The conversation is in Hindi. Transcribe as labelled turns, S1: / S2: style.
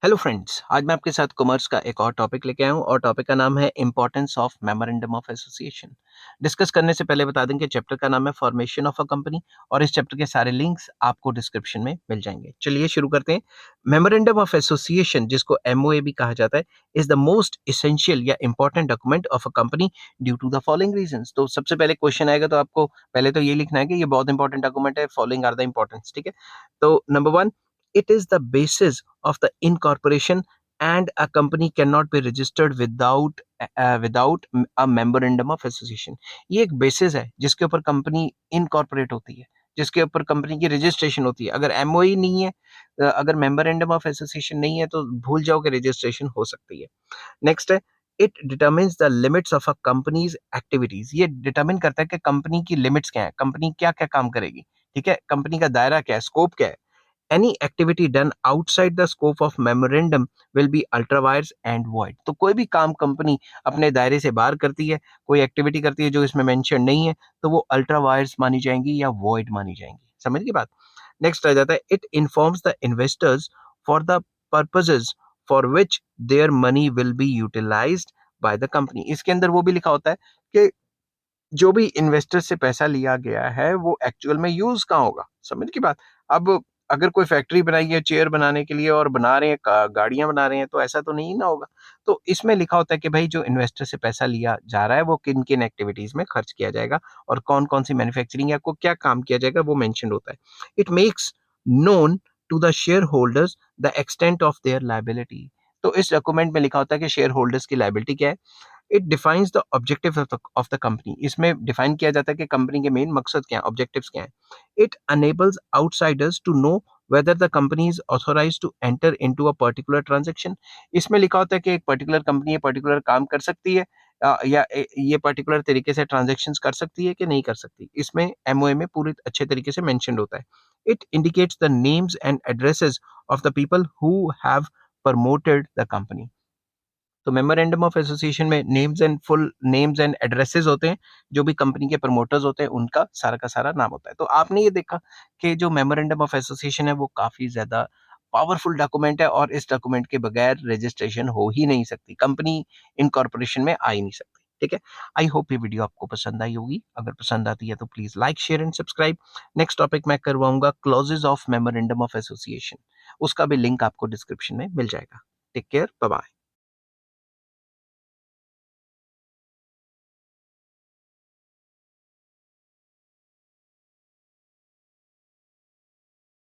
S1: हेलो फ्रेंड्स, आज मैं आपके साथ कॉमर्स का एक और टॉपिक लेके आया हूँ और टॉपिक का नाम है importance of memorandum of association. Discuss करने से पहले बता दें कि चैप्टर का नाम है फॉर्मेशन ऑफ अ कंपनी और इस चैप्टर के सारे लिंक्स आपको डिस्क्रिप्शन में मिल जाएंगे। चलिए शुरू करते हैं। मेमोरेंडम ऑफ एसोसिएशन, जिसको एमओए भी कहा जाता है, इज द मोस्ट इसेंशियल या important document of a company due to the following reasons. तो सबसे पहले क्वेश्चन आएगा तो आपको पहले तो ये लिखना है कि ये बहुत इंपॉर्टेंट डॉक्यूमेंट है, फॉलोइंग आर द इंपॉर्टेंस। ठीक है, तो number one, it is the basis of the incorporation and a company cannot be registered without a memorandum of association। ये एक बेसिस है जिसके ऊपर कंपनी इनकॉर्पोरेट होती है, जिसके ऊपर कंपनी की रजिस्ट्रेशन होती है। अगर एमओई नहीं है, अगर मेमोरेंडम ऑफ एसोसिएशन नहीं है तो भूल जाओ कि रजिस्ट्रेशन हो सकती है। नेक्स्ट है, it determines the limits of a companies activities. ये डिटरमिन करता है कि कंपनी की लिमिट्स क्या है, कंपनी क्या क्या काम करेगी। ठीक है, कंपनी का दायरा क्या है, स्कोप क्या है। Any activity done outside the scope of memorandum will be ultra vires and void। तो कोई भी काम कंपनी अपने दायरे से बाहर करती है, कोई एक्टिविटी करती है जो इसमें मेंशन नहीं है, तो वो अल्ट्रा वायर्स मानी जाएंगी या वॉइड मानी जाएंगी। समझ की बात। नेक्स्ट आ जाता है, it informs the investors for the purposes for which their money will be utilised by the company. इसके अंदर वो भी लिखा होता है कि जो भी इन्वेस्टर से पैसा लिया गया है वो एक्चुअल में यूज कहाँ होगा। समझ की बात। अब अगर कोई फैक्ट्री बनाई है चेयर बनाने के लिए और बना रहे हैं, गाड़ियां बना रहे हैं, तो ऐसा तो नहीं ना होगा। तो इसमें लिखा होता है कि भाई जो इन्वेस्टर से पैसा लिया जा रहा है वो किन किन एक्टिविटीज में खर्च किया जाएगा और कौन कौन सी मैन्युफैक्चरिंग या को क्या काम किया जाएगा वो मेंशन होता है। It makes known to the share holders the extent of their liability. तो इस डॉक्यूमेंट में लिखा होता है कि शेयर होल्डर्स की लाइबिलिटी क्या है। It defines the objective of the company. इसमें डिफाइन किया जाता है कि कंपनी के मेन मकसद क्या है, ऑब्जेक्टिव्स क्या है। It enables outsiders to know whether the company is authorized to enter into a particular transaction। इसमें लिखा होता है कि एक पर्टिकुलर कंपनी ये पर्टिकुलर काम कर सकती है या ये पर्टिकुलर तरीके से ट्रांजेक्शन्स कर सकती है कि नहीं कर सकती। इसमें एमओए में पूरी अच्छे तरीके से मेंशन्ड होता है। It indicates the names and addresses of the people who have promoted the company. तो मेमोरेंडम ऑफ एसोसिएशन में names and full names and addresses होते हैं, जो भी कंपनी के प्रमोटर्स होते हैं उनका सारा का सारा नाम होता है। तो आपने ये देखा कि जो मेमोरेंडम ऑफ एसोसिएशन है वो काफी ज्यादा पावरफुल डॉक्यूमेंट है और इस डॉक्यूमेंट के बगैर रजिस्ट्रेशन हो ही नहीं सकती, कंपनी इनकॉर्पोरेशन में आ ही नहीं सकती। ठीक है, आई होप ये वीडियो आपको पसंद आई होगी। अगर पसंद आती है तो please like share and subscribe. Next topic मैं करवाऊंगा clauses of memorandum of association, उसका भी लिंक आपको डिस्क्रिप्शन में मिल जाएगा। Take care, bye bye.